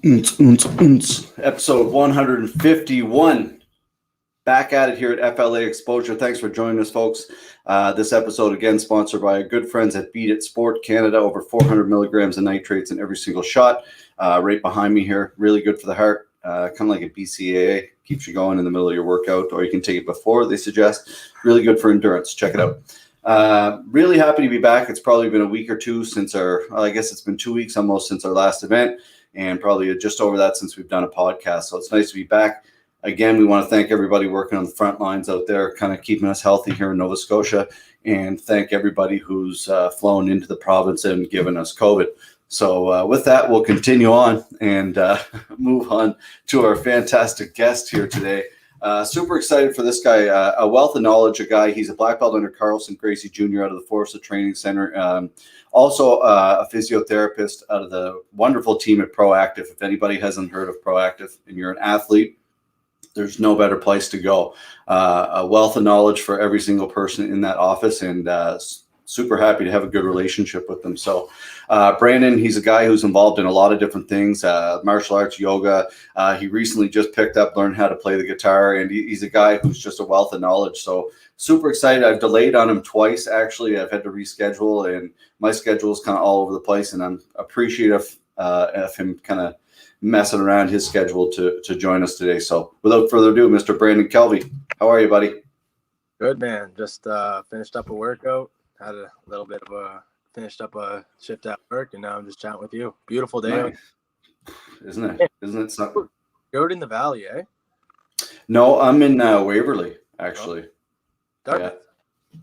Episode 151. Back at it here at FLA Exposure. Thanks for joining us, folks. This episode, again, sponsored by our good friends at Beat It Sport Canada. Over 400 milligrams of nitrates in every single shot. Right behind me here. Really good for the heart. Kind of like a BCAA. Keeps you going in the middle of your workout, or you can take it before, they suggest. Really good for endurance. Check it out. Really happy to be back. It's probably been a week or two since I guess it's been 2 weeks almost since our last event. And probably just over that since we've done a podcast. So it's nice to be back. Again, we want to thank everybody working on the front lines out there, kind of keeping us healthy here in Nova Scotia, and thank everybody who's flown into the province and given us COVID. So with that, we'll continue on and move on to our fantastic guest here today. Super excited for this guy, a wealth of knowledge, a guy. He's a black belt under Carlson, Gracie Jr. out of the Forca Training Center. Also a physiotherapist out of the wonderful team at Proactive. If anybody hasn't heard of Proactive and you're an athlete, there's no better place to go. A wealth of knowledge for every single person in that office, and super happy to have a good relationship with them. So Brandon, he's a guy who's involved in a lot of different things, martial arts, yoga. He recently just learned how to play the guitar, and he's a guy who's just a wealth of knowledge. So super excited. I've delayed on him twice, actually. I've had to reschedule, and my schedule is kind of all over the place, and I'm appreciative of him kind of messing around his schedule to join us today. So without further ado, Mr. Brandon Kelvey, how are you, buddy? Good, man. Just finished up a workout, had a little bit of finished up a shift at work, and now I'm just chatting with you. Beautiful day. Nice. Isn't it something? You're out in the valley, eh? No, I'm in Waverly, actually. Dartmouth?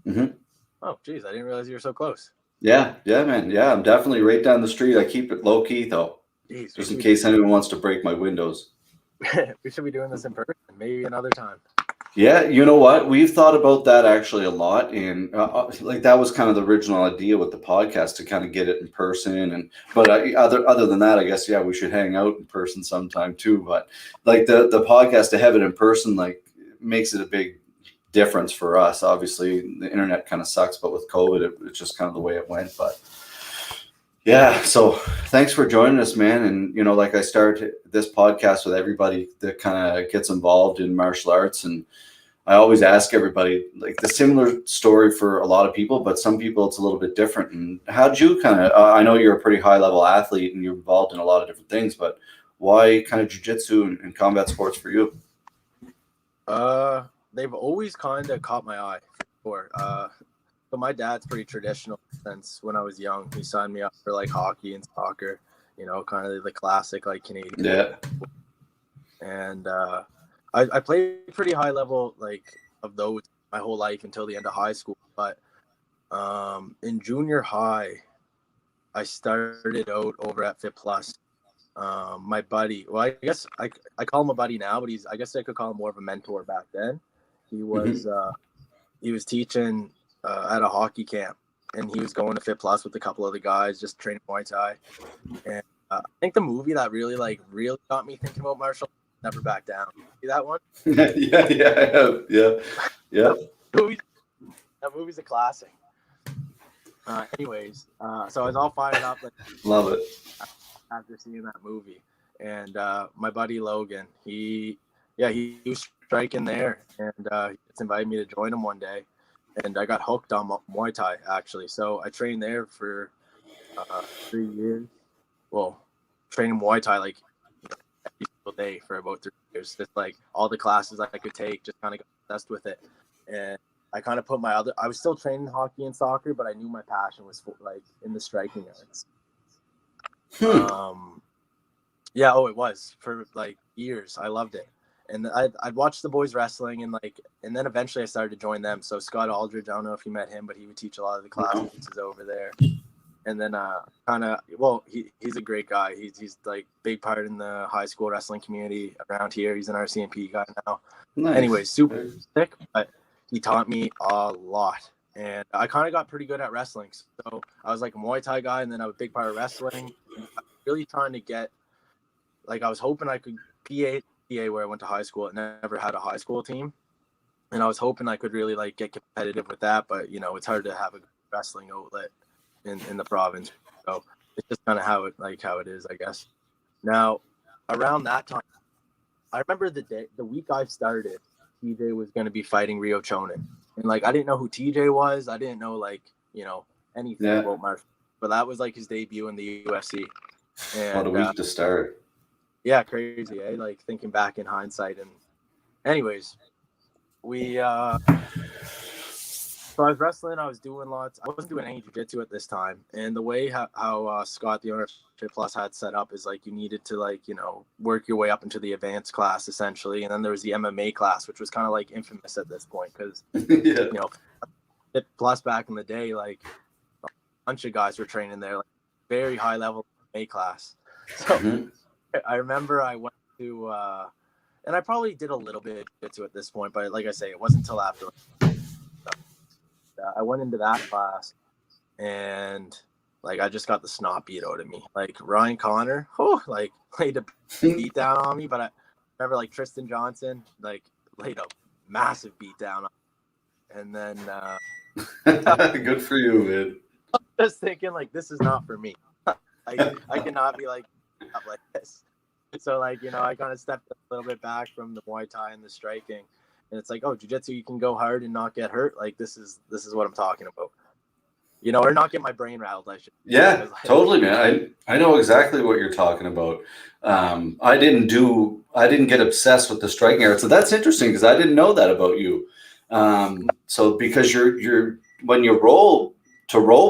Yeah. Mm-hmm. Oh, geez, I didn't realize you were so close. Yeah, man. Yeah, I'm definitely right down the street. I keep it low key, though, Jeez, just in case anyone wants to break my windows. We should be doing this in person, maybe another time. Yeah, you know what? We've thought about that actually a lot, and like that was kind of the original idea with the podcast, to kind of get it in person. But other than that, I guess we should hang out in person sometime too. But like the podcast, to have it in person, like makes it a big difference for us. Obviously, the internet kind of sucks, but with COVID, it's just kind of the way it went. But yeah, so thanks for joining us, man. And like I start this podcast with everybody that kind of gets involved in martial arts, and I always ask everybody like the similar story for a lot of people, but some people it's a little bit different. And how'd you kind of? I know you're a pretty high level athlete and you're involved in a lot of different things, but why kind of jiu-jitsu and combat sports for you? They've always kind of caught my eye for. But my dad's pretty traditional since when I was young. He signed me up for like hockey and soccer, kind of the classic like Canadian. Yeah. And I played pretty high level like of those my whole life until the end of high school. But in junior high, I started out over at Fit Plus. My buddy, well, I guess I call him a buddy now, but I guess I could call him more of a mentor back then. He was he was teaching at a hockey camp, and he was going to Fit Plus with a couple other guys, just training Muay Thai. And I think the movie that really got me thinking about martial arts, Never Back Down. See that one? Yeah. That movie's a classic. Anyways, so I was all fired up. Love it. After seeing that movie, and my buddy Logan, he was striking there, and he just invited me to join him one day, and I got hooked on Muay Thai actually. So I trained there for 3 years. Well, training Muay Thai like every single day for about 3 years. Just like all the classes I could take, just kind of got obsessed with it, and I kind of put I was still training hockey and soccer, but I knew my passion was like in the striking arts. It was for like years. I loved it, and I'd watch the boys wrestling, and then eventually I started to join them. So Scott Aldridge, I don't know if you met him, but he would teach a lot of the classes over there. And then he's a great guy. He's like big part in the high school wrestling community around here. He's an RCMP guy now. Nice. Anyway, super sick, but he taught me a lot. And I kind of got pretty good at wrestling. So I was like a Muay Thai guy, and then I was a big part of wrestling. I was really trying to get, I was hoping I could PA where I went to high school. It never had a high school team. And I was hoping I could really get competitive with that. But, it's hard to have a wrestling outlet in the province. So it's just kind of how it is, I guess. Now, around that time, I remember the week I started, TJ was going to be fighting Rio Chonin. And like, I didn't know who TJ was. I didn't know anything about Mark, but that was like his debut in the UFC. And what a week to start. Yeah, crazy, eh? Like thinking back in hindsight. And anyways, so I was wrestling. I was doing lots. I wasn't doing any jiu-jitsu at this time. And the way how Scott, the owner of Fit Plus, had set up is like you needed to work your way up into the advanced class essentially. And then there was the MMA class, which was kind of like infamous at this point because Fit Plus back in the day, like a bunch of guys were training there, like very high level MMA class. So I remember I went to, and I probably did a little bit of jiu-jitsu at this point, but like I say, it wasn't until after. I went into that class and like I just got the snot beat out of me. Like Ryan Connor, laid a beat down on me, but I remember like Tristan Johnson laid a massive beat down on me. And then good for you, man. Just thinking like this is not for me. I cannot be like this. So I kind of stepped a little bit back from the Muay Thai and the striking. And it's like, oh, jiu-jitsu, you can go hard and not get hurt. Like this is what I'm talking about. Or not get my brain rattled, I should. Yeah, totally, man. I know exactly what you're talking about. I didn't get obsessed with the striking art. So that's interesting because I didn't know that about you. So because you're when you roll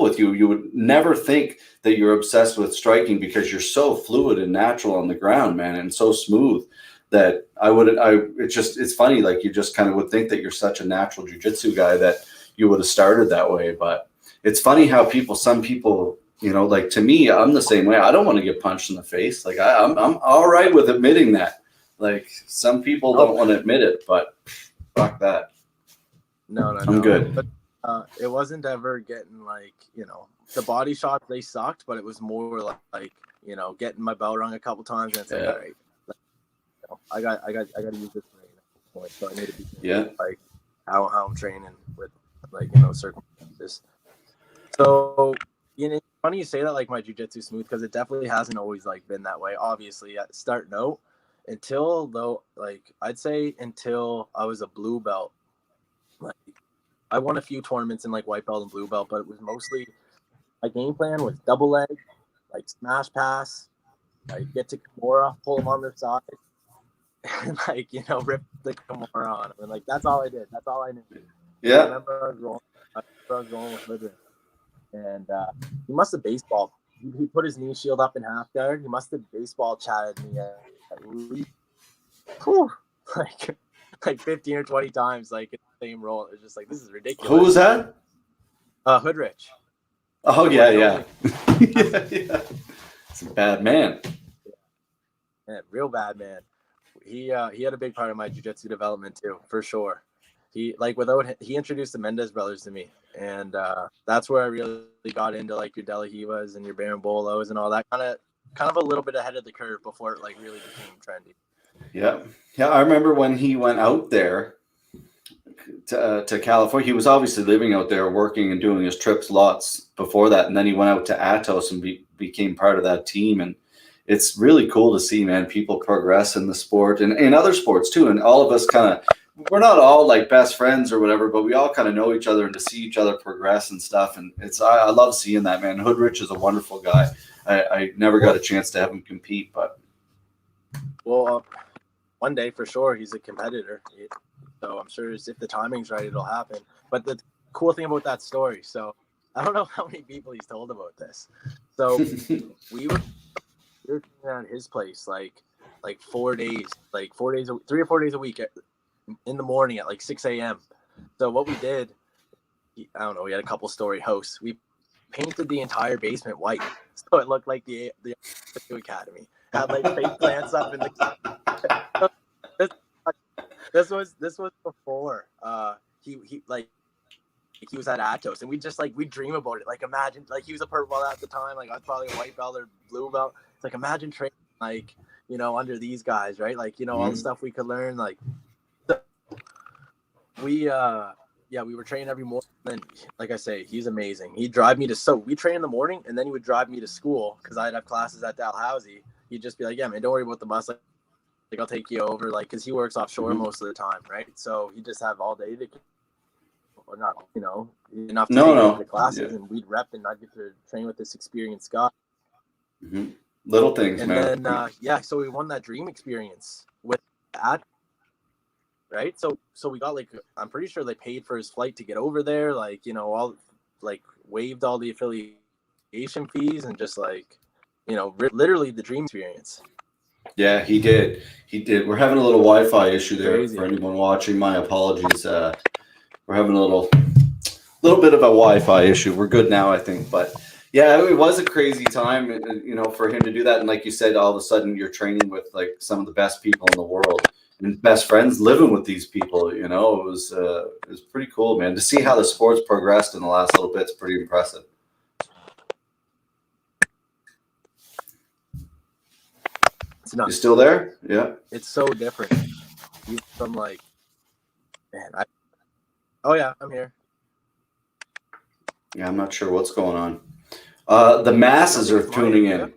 with you would never think that you're obsessed with striking because you're so fluid and natural on the ground, man, and so smooth. That it's funny, like you just kind of would think that you're such a natural jiu-jitsu guy that you would have started that way. But it's funny how some people, like to me, I'm the same way. I don't want to get punched in the face. Like I'm all right with admitting that. Like some people don't want to admit it, but fuck that. No. I'm good. But it wasn't ever getting the body shots, they sucked, but it was more like getting my bell rung a couple times and it's like, all right. I got to use this brain at this point, so I need to be like how I'm training with circumstances. So funny you say that, like my jiu-jitsu smooth, because it definitely hasn't always been that way. Obviously, at start note, I'd say until I was a blue belt, like I won a few tournaments in white belt and blue belt, but it was mostly my game plan was double leg, smash pass, get to Kimura, pull them on their side. And rip the Kimura on him. And that's all I did. That's all I knew. Yeah. I remember I was rolling with Lidrin. And he must have baseballed. He put his knee shield up in half guard. He must have baseball chatted me at least 15 or 20 times, in the same roll. It was just this is ridiculous. Who was that? Hoodrich. Oh yeah. Yeah. It's a bad man. Yeah, real bad man. He had a big part of my jiu-jitsu development too, for sure. He he introduced the Mendez brothers to me, and that's where I really got into your De La Rivas and your Barambolos and all that kind of a little bit ahead of the curve before it really became trendy. Yeah. I remember when he went out there to California. He was obviously living out there, working and doing his trips lots before that, and then he went out to Atos and became part of that team. And it's really cool to see, man, people progress in the sport and in other sports too. And all of us we're not all best friends or whatever, but we all kind of know each other, and to see each other progress and stuff. And I love seeing that, man. Hoodrich is a wonderful guy. I never got a chance to have him compete, but. Well, one day for sure, he's a competitor. So I'm sure if the timing's right, it'll happen. But the cool thing about that story, so I don't know how many people he's told about this. So we were at his place 4 days, 3 or 4 days a week in the morning at 6 a.m. So what we did, I don't know, we had a couple story house. We painted the entire basement white, so it looked like the academy. Had fake plants up in the. This was before he was at Atos, and we dream about it. Imagine he was a purple belt at the time, I was probably a white belt or blue belt. It's imagine training under these guys, right? All the stuff we could learn. We were training every morning. And like I say, he's amazing. He'd drive me we train in the morning, and then he would drive me to school because I'd have classes at Dalhousie. he'd just be like, yeah, man, don't worry about the bus. Like I'll take you over. Like, cause he works offshore most of the time. Right. So he just have all day to, or not, enough to take over the classes, and we'd rep, and I'd get to train with this experienced guy. Little things, and man. And then, so we won that dream experience with that. Right. So we got like, I'm pretty sure they paid for his flight to get over there. Like, all like waived all the affiliation fees, and just like, literally the dream experience. Yeah, he did. We're having a little Wi-Fi issue there. Crazy. For anyone watching. My apologies. We're having a little bit of a Wi-Fi issue. We're good now, I think. But yeah, it was a crazy time, for him to do that. And like you said, all of a sudden you're training with like some of the best people in the world and best friends living with these people. It was pretty cool, man. To see how the sport's progressed in the last little bit is pretty impressive. You still there? Yeah. It's so different. From like, man, oh yeah, I'm here. Yeah, I'm not sure what's going on. The masses are tuning in.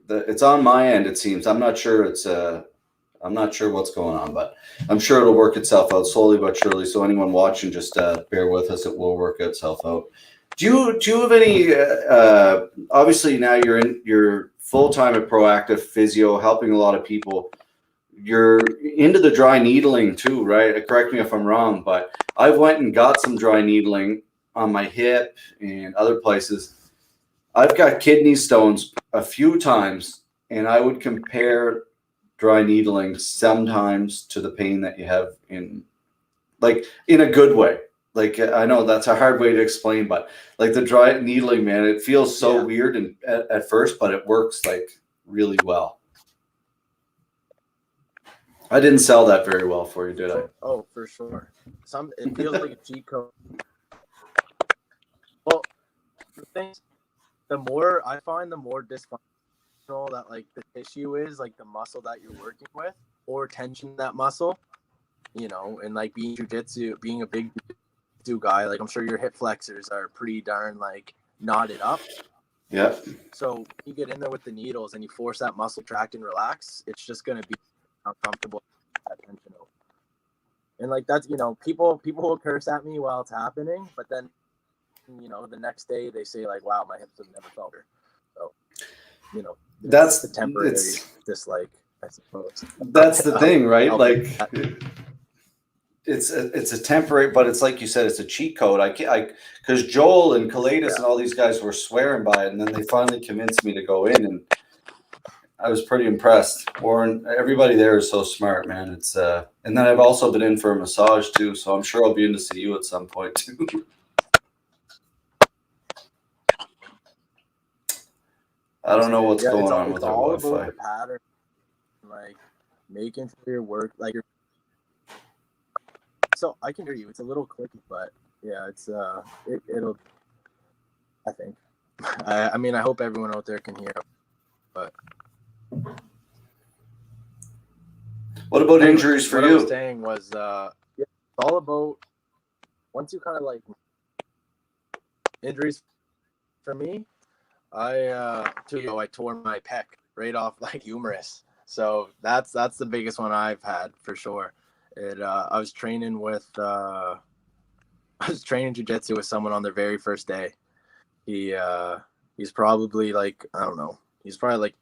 It's on my end, it seems. I'm not sure I'm not sure what's going on, but I'm sure it'll work itself out slowly but surely. So anyone watching, just bear with us. It will work itself out. Do you have any? Obviously, now you're full-time at Proactive Physio, helping a lot of people. You're into the dry needling too, right? Correct me if I'm wrong, but I went and got some dry needling on my hip and other places. I've got kidney stones a few times, and I would compare dry needling sometimes to the pain that you have in a good way. Like, I know that's a hard way to explain, but like the dry needling, man, it feels so weird and at first, but it works like really well. I didn't sell that very well for you, did I? Oh, for sure. It feels like a cheat code. Well, the more I find, the more dysfunctional that like the tissue is, like the muscle that you're working with, or tension that muscle, and like being jujitsu, being a big guy, like I'm sure your hip flexors are pretty darn like knotted up. Yeah. So you get in there with the needles and you force that muscle tract and relax, it's just gonna be uncomfortable. And like that's people will curse at me while it's happening, but then the next day they say like, wow, my hips have never felt better. So that's the temporary dislike, I suppose. That's the thing, right? Like it's a temporary, but it's like you said, it's a cheat code. Because Joel and Kalidas and all these guys were swearing by it, and then they finally convinced me to go in, and I was pretty impressed. Warren, everybody there is so smart, man. It's and then I've also been in for a massage too, so I'm sure I'll be in to see you at some point too. I don't know what's going on with our Wi-Fi. About the pattern, like making sure your work, like you're. So I can hear you. It's a little clicky, but yeah, it's it'll. I think. I mean, I hope everyone out there can hear. But what about injuries for you? What I was saying was, it's all about once you kind of like injuries. For me, I tore my pec right off like humerus. So that's the biggest one I've had for sure. I was training jiu-jitsu with someone on their very first day. He's probably like, I don't know, he's probably like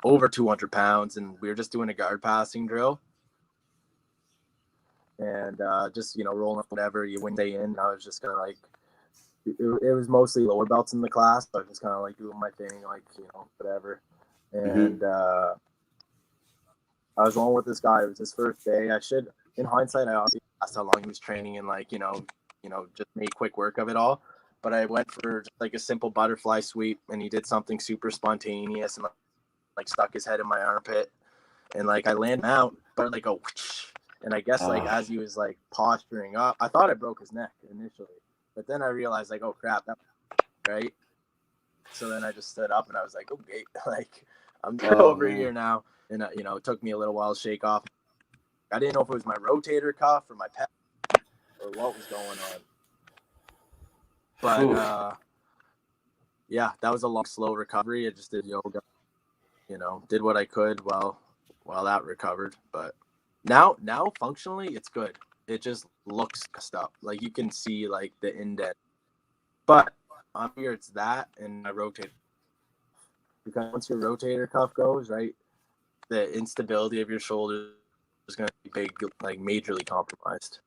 over 200 pounds, and we were just doing a guard passing drill, and just rolling up whatever you win day in. I was just kind of like, it was mostly lower belts in the class, but just kind of like doing my thing, like whatever. And I was rolling with this guy. It was his first day. In hindsight, I obviously asked how long he was training and like just made quick work of it all. But I went for just like a simple butterfly sweep, and he did something super spontaneous and like stuck his head in my armpit, and like I landed out, but like a whoosh, and I guess like as he was like posturing up, I thought I broke his neck initially, but then I realized like, oh crap, right. So then I just stood up and I was like, okay, like I'm over here now. And, it took me a little while to shake off. I didn't know if it was my rotator cuff or my pec or what was going on. But, yeah, that was a long, slow recovery. I just did yoga did what I could while that recovered. But now functionally it's good. It just looks messed up. Like you can see like the indent. But on here it's that and my rotator. Because once your rotator cuff goes, right, the instability of your shoulder is going to be majorly compromised.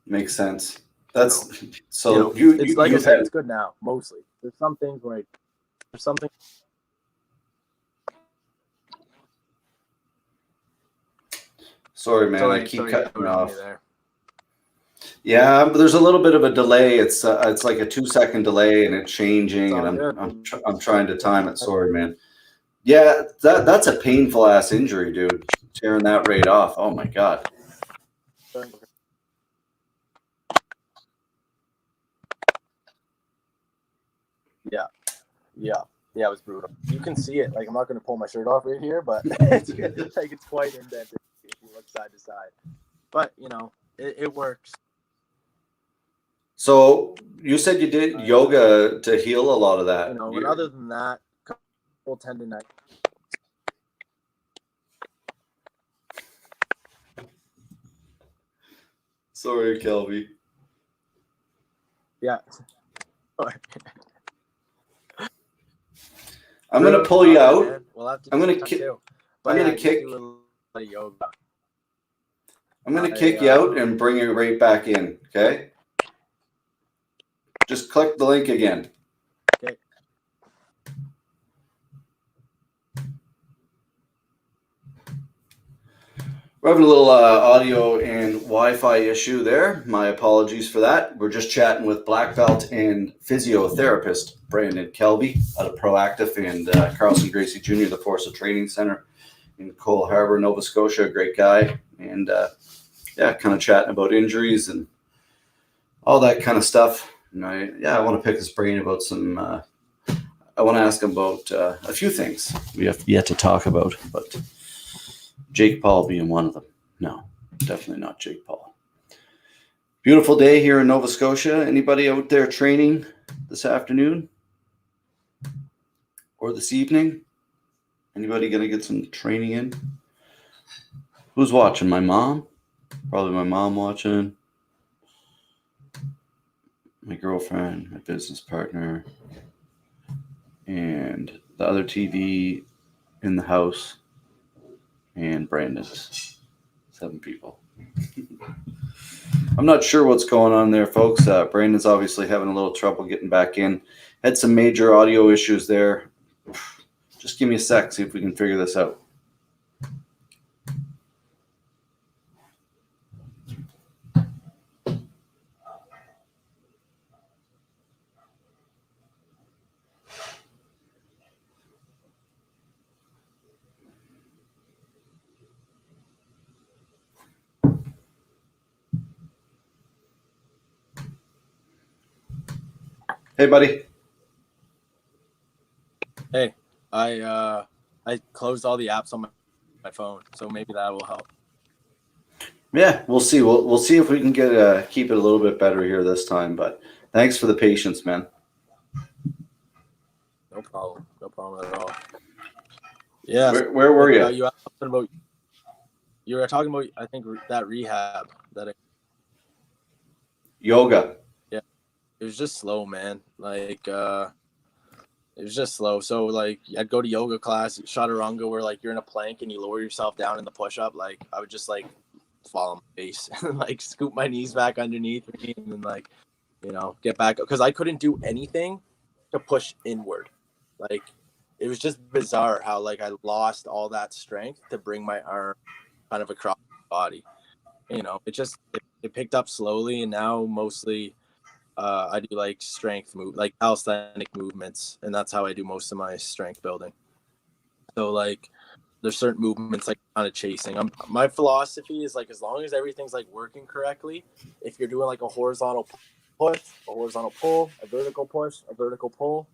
Makes sense. That's it's like I said, it's good now mostly. There's some things like Sorry, man. I keep cutting off. There. Yeah, but there's a little bit of a delay. It's like a 2-second delay, and it's changing, and I'm trying to time it. Sorry, man. Yeah, that's a painful ass injury, dude. Tearing that right off. Oh my god. Yeah, it was brutal. You can see it. Like I'm not going to pull my shirt off right here, but it's like it's quite indented if you look side to side. But it works. So you said you did yoga to heal a lot of that. And other than that, couple tendonitis. Sorry, Kelvey. Yeah. I'm gonna pull you out. We'll have to I'm gonna kick. I'm gonna kick you out and bring you right back in. Okay. Just click the link again. Okay. We're having a little audio and Wi-Fi issue there. My apologies for that. We're just chatting with black belt and physiotherapist Brandon Kelvey out of Proactive and Carlson Gracie Jr., the Forca Training Center in Cole Harbour, Nova Scotia. Great guy. And kind of chatting about injuries and all that kind of stuff. And I want to pick his brain about some. I want to ask him about a few things we have yet to talk about, but Jake Paul being one of them. No, definitely not Jake Paul. Beautiful day here in Nova Scotia. Anybody out there training this afternoon or this evening? Anybody going to get some training in? Who's watching? My mom? Probably my mom watching. My girlfriend, my business partner, and the other TV in the house. And Brandon's 7 people. I'm not sure what's going on there, folks. Brandon's obviously having a little trouble getting back in. Had some major audio issues there. Just give me a sec, see if we can figure this out. Hey, buddy. Hey, I closed all the apps on my phone, so maybe that will help. Yeah, we'll see. We'll see if we can get keep it a little bit better here this time. But thanks for the patience, man. No problem at all. Yeah. Where were you? You were talking about I think that rehab yoga. It was just slow, man. Like, it was just slow. So, like, I'd go to yoga class, chaturanga, where, like, you're in a plank and you lower yourself down in the push-up. Like, I would just, like, fall on my face and, like, scoop my knees back underneath me and then, like, get back. Because I couldn't do anything to push inward. Like, it was just bizarre how, like, I lost all that strength to bring my arm kind of across my body. It picked up slowly, and now mostly – I do like strength like calisthenic movements, and that's how I do most of my strength building. So like there's certain movements like kind of chasing. My philosophy is like as long as everything's like working correctly, if you're doing like a horizontal push, a horizontal pull, a vertical push, a vertical pull,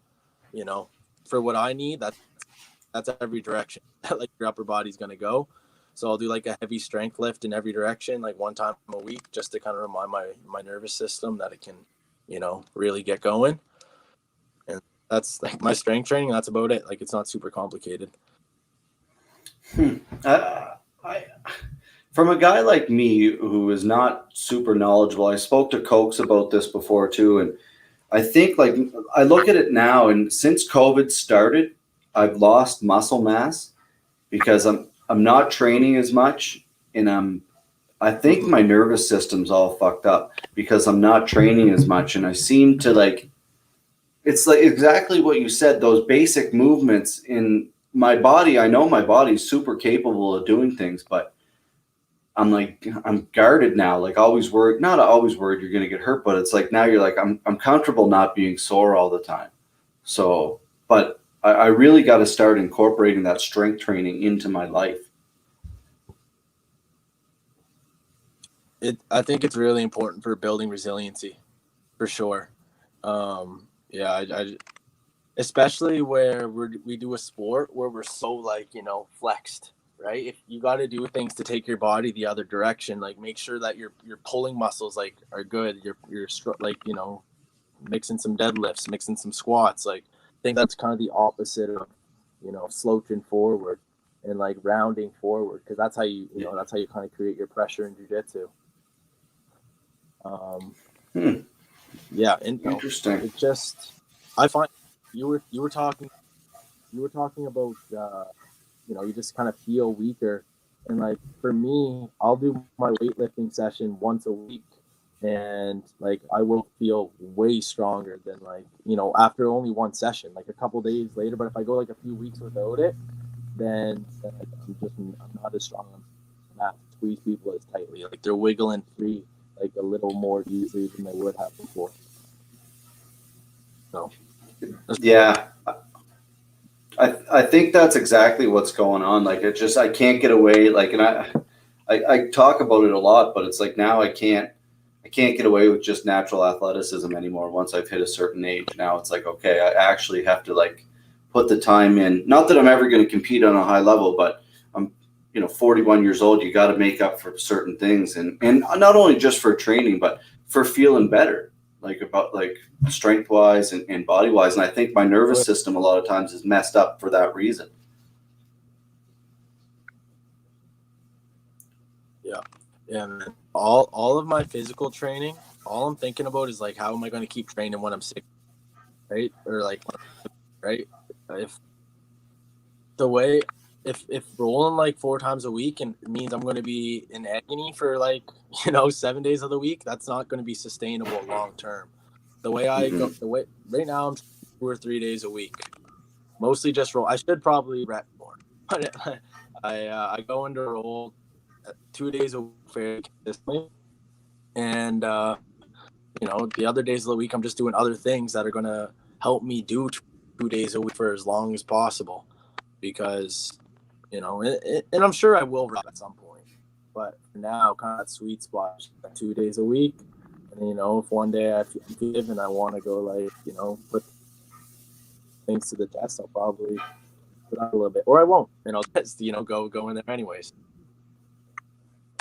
for what I need, that's every direction that like your upper body's gonna go. So I'll do like a heavy strength lift in every direction, like one time a week, just to kind of remind my nervous system that it can really get going. And that's like my strength training. That's about it. Like, it's not super complicated. I from a guy like me who is not super knowledgeable, I spoke to Cokes about this before too, and I think like I look at it now, and since COVID started, I've lost muscle mass because I'm not training as much, and I think my nervous system's all fucked up because I'm not training as much, and I seem to like it's like exactly what you said. Those basic movements in my body, I know my body's super capable of doing things, but I'm guarded now, like always worried, not always worried you're going to get hurt, but it's like now you're like, I'm comfortable not being sore all the time. So, but I really got to start incorporating that strength training into my life. I think it's really important for building resiliency, for sure. Yeah, I especially where we do a sport where we're so like, you know, flexed, right? If you got to do things to take your body the other direction, like make sure that your pulling muscles like are good. You're like, you know, mixing some deadlifts, mixing some squats. Like, I think that's kind of the opposite of, you know, slouching forward and like rounding forward, because that's how you know, that's how you kind of create your pressure in jiu-jitsu. Yeah, and Interesting. it just, I find you were talking about you know, you just kind of feel weaker, and like for me, I'll do my weightlifting session once a week, and like I will feel way stronger than like, you know, after only one session, like a couple days later. But if I go like a few weeks without it, then like, I'm not as strong. I'm not squeeze people as tightly. Like they're wiggling free like a little more easily than they would have before. So Yeah. I think that's exactly what's going on. Like it just, I can't get away. Like, and I talk about it a lot, but it's like now I can't get away with just natural athleticism anymore. Once I've hit a certain age, now it's like, okay, I actually have to like put the time in. Not that I'm ever going to compete on a high level, but I'm, 41 years old. You got to make up for certain things, and not only just for training, but for feeling better, like about like strength wise and body wise. And I think my nervous system a lot of times is messed up for that reason. Yeah, man. All of my physical training, all I'm thinking about is like, how am I going to keep training when I'm sick, right? Or like, right? If the way, if rolling like 4 times a week and it means I'm going to be in agony for like, 7 days of the week, that's not going to be sustainable long term. The way I go, the way right now I'm 2 or 3 days a week, mostly just roll. I should probably rep more, but I go into roll 2 days a week very consistently, and the other days of the week I'm just doing other things that are gonna help me do 2 days a week for as long as possible, because and I'm sure I will rep at some point, but for now, kind of that sweet spot, 2 days a week. And if one day I feel good and I want to go like put things to the test, I'll probably put out a little bit, or I won't, and I'll just go in there anyways.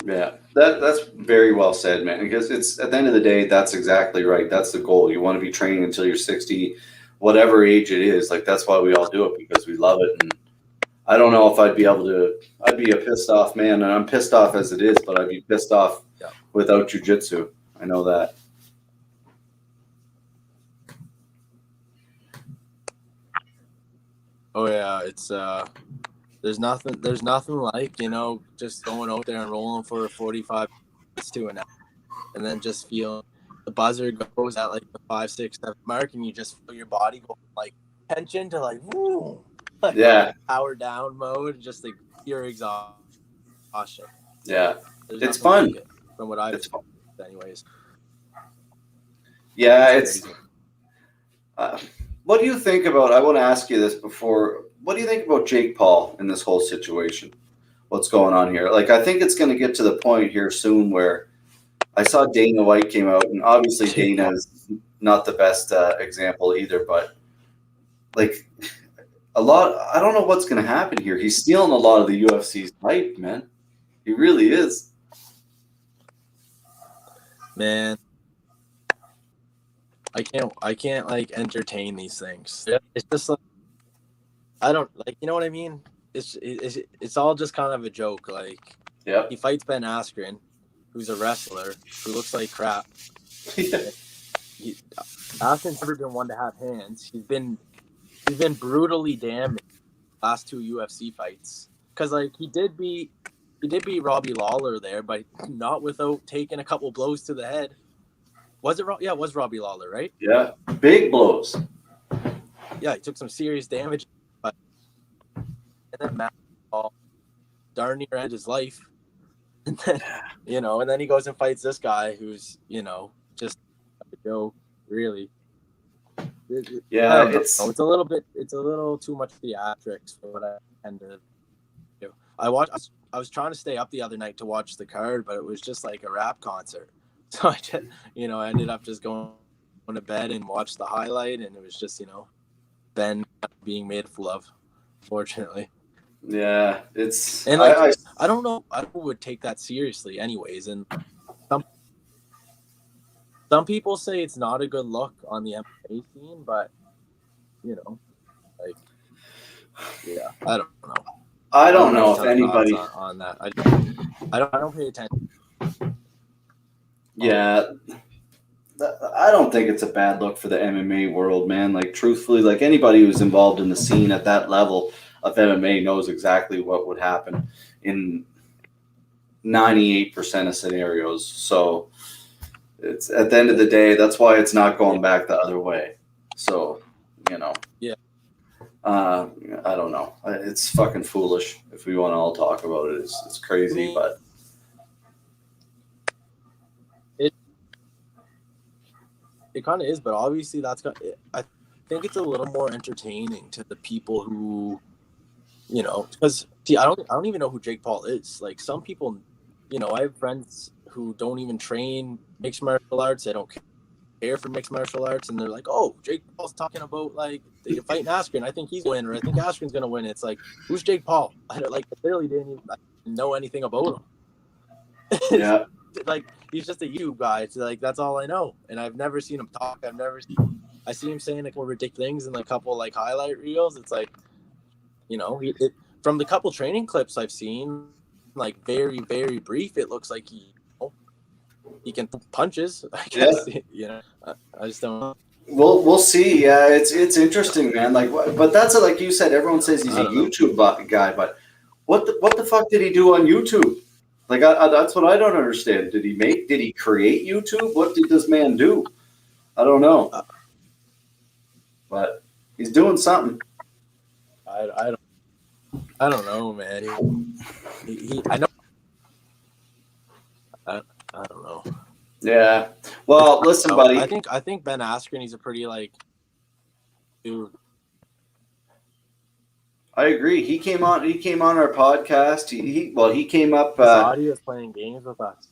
Yeah, that's very well said, man. Because it's at the end of the day, that's exactly right. That's the goal. You want to be training until you're 60, whatever age it is. Like that's why we all do it, because we love it. And I don't know if I'd be able to. I'd be a pissed off man, and I'm pissed off as it is. But I'd be pissed off without jujitsu. I know that. Oh yeah, it's there's nothing like just going out there and rolling for 45 minutes to an hour, and then just feel the buzzer goes at like the 5, 6, 7 mark, and you just feel your body go like tension to like woo, like power down mode, just like pure exhaustion. Yeah, There's it's fun. like it, from what I've anyways. Yeah, it's. What do you think about? I want to ask you this before. What do you think about Jake Paul in this whole situation? What's going on here? Like, I think it's going to get to the point here soon where I saw Dana White came out, and obviously Dana is not the best example either, but like a lot, I don't know what's going to happen here. He's stealing a lot of the UFC's hype, man. He really is. Man, I can't like entertain these things. It's just like, I don't like, you know what I mean? It's all just kind of a joke. Like, Yep. he fights Ben Askren, who's a wrestler who looks like crap. Askren's never been one to have hands. He's been brutally damaged last 2 UFC fights. Because like he did beat Robbie Lawler there, but not without taking a couple blows to the head. Was it? Yeah, it was Robbie Lawler, right? Yeah. Big blows. Yeah, he took some serious damage, but and then Matt Paul darn near ended his life. And then, and then he goes and fights this guy who's, just a joke, really. Yeah, it's a little too much theatrics for what I tend to do. I was trying to stay up the other night to watch the card, but it was just like a rap concert. So I just, I ended up just going to bed and watched the highlight, and it was just, Ben being made a fool of, fortunately. Yeah, it's and like I don't know, I would take that seriously anyways, and some people say it's not a good look on the MMA scene, but like, yeah, I don't know. I don't know if anybody on that. I don't pay attention. Yeah, I don't think it's a bad look for the MMA world, man. Like, truthfully, like anybody who's involved in the scene at that level of MMA knows exactly what would happen in 98% of scenarios. So it's at the end of the day, that's why it's not going back the other way. So, Yeah. I don't know. It's fucking foolish if we want to all talk about it. It's crazy, but it kind of is, but obviously I think it's a little more entertaining to the people who, because I don't even know who Jake Paul is. Like, some people, I have friends who don't even train mixed martial arts. They don't care for mixed martial arts, and they're like, "Oh, Jake Paul's talking about like they can fight Askren. I think he's going to win, or I think Askren's going to win." It's like, who's Jake Paul? I literally didn't even know anything about him. Yeah. Like, he's just a YouTube guy. It's like, that's all I know, and I've never seen him talk. I see him saying like more ridiculous things in a couple like highlight reels. It's like, from the couple training clips I've seen, like very very brief, it looks like he can punches. I guess. Yeah. I just don't know. We'll see. Yeah, it's interesting, man. Like, but that's like you said. Everyone says he's a YouTube guy, but what the fuck did he do on YouTube? Like, that's what I don't understand. Did he create YouTube? What did this man do? I don't know, but he's doing something. I don't know, man. I know. I don't know. Yeah. Well, listen, buddy. I think Ben Askren, he's a pretty like dude. I agree. He came on our podcast. He came up. Audio is playing games with us.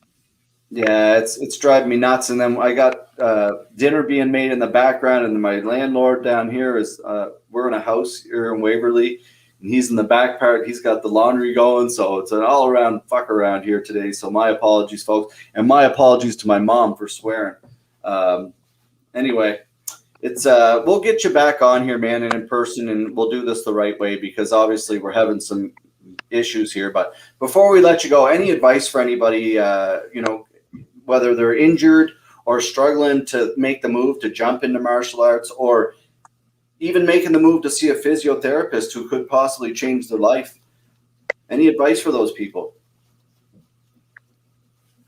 Yeah, it's driving me nuts. And then I got dinner being made in the background, and my landlord down here is we're in a house here in Waverly, and he's in the back part. He's got the laundry going, so it's an all around fuck around here today. So my apologies, folks, and my apologies to my mom for swearing. Anyway. It's we'll get you back on here, man, and in person, and we'll do this the right way, because obviously we're having some issues here. But before we let you go, any advice for anybody, whether they're injured or struggling to make the move to jump into martial arts, or even making the move to see a physiotherapist who could possibly change their life? Any advice for those people?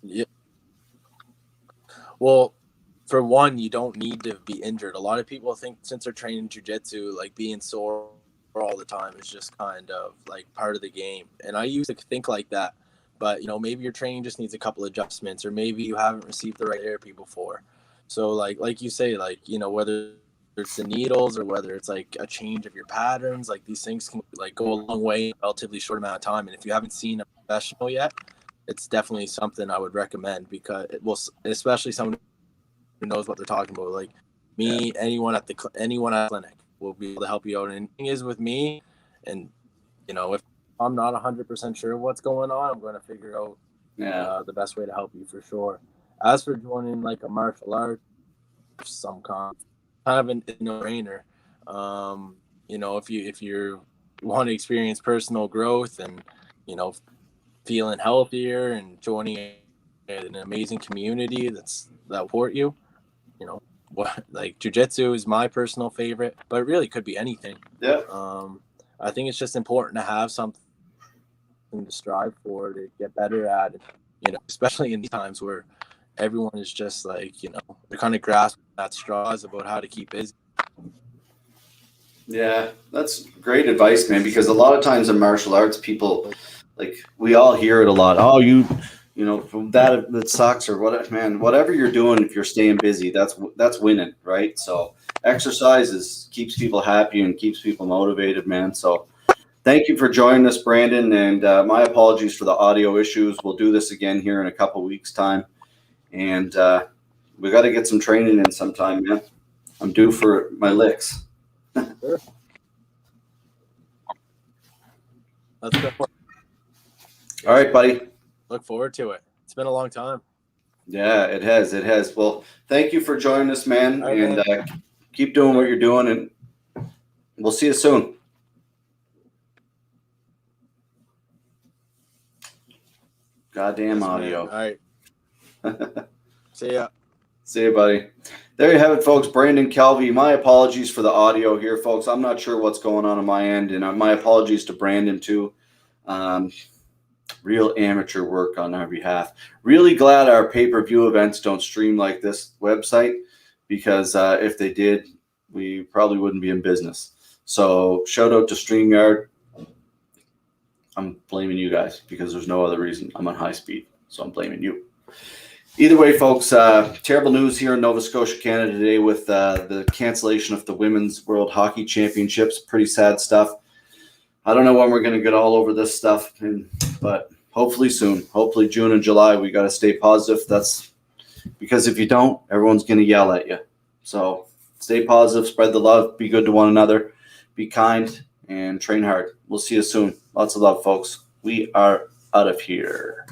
Yeah. Well, for one, you don't need to be injured. A lot of people think since they're training jiu-jitsu, like being sore all the time is just kind of like part of the game. And I used to think like that, but maybe your training just needs a couple adjustments, or maybe you haven't received the right therapy before. So like you say, like, whether it's the needles or whether it's like a change of your patterns, like these things can like go a long way in a relatively short amount of time. And if you haven't seen a professional yet, it's definitely something I would recommend, because it will, especially someone who knows what they're talking about. Like me, anyone at the clinic will be able to help you out. And the thing is with me, and if I'm not 100% sure what's going on, I'm going to figure out the best way to help you for sure. As for joining like a martial art, some kind of a no-brainer. You know, if you want to experience personal growth and, you know, feeling healthier and joining an amazing community that support you, you know, what, like jiu-jitsu is my personal favorite, but it really could be anything. Yeah. I think it's just important to have something to strive for, to get better at, you know, especially in these times where everyone is just like, you know, they're kind of grasping at straws about how to keep busy. Yeah, that's great advice, man, because a lot of times in martial arts, people, like, we all hear it a lot. Oh, you know, from that sucks, or what, man, whatever you're doing, if you're staying busy, that's winning, right? So exercise keeps people happy and keeps people motivated, man. So thank you for joining us, Brandon, and my apologies for the audio issues. We'll do this again here in a couple weeks' time, and we got to get some training in sometime, man. I'm due for my licks. Sure. Let's go. All right, buddy. Look forward to it. It's been a long time. Yeah, it has. It has. Well, thank you for joining us, man, Right, and man. keep doing what you're doing, and we'll see you soon. Goddamn Yes, audio. man. All right. See ya. See you, buddy. There you have it, folks. Brandon Kelvey. My apologies for the audio here, folks. I'm not sure what's going on my end, and my apologies to Brandon, too. Real amateur work on our behalf. Really glad our pay-per-view events don't stream like this website, because if they did, we probably wouldn't be in business. So shout out to StreamYard. I'm blaming you guys because there's no other reason. I'm on high speed, so I'm blaming you. Either way, folks, terrible news here in Nova Scotia, Canada today with the cancellation of the Women's World Hockey Championships. Pretty sad stuff. I don't know when we're going to get all over this stuff, but hopefully soon. Hopefully June and July. We got to stay positive. That's because if you don't, everyone's going to yell at you. So stay positive, spread the love, be good to one another, be kind, and train hard. We'll see you soon. Lots of love, folks. We are out of here.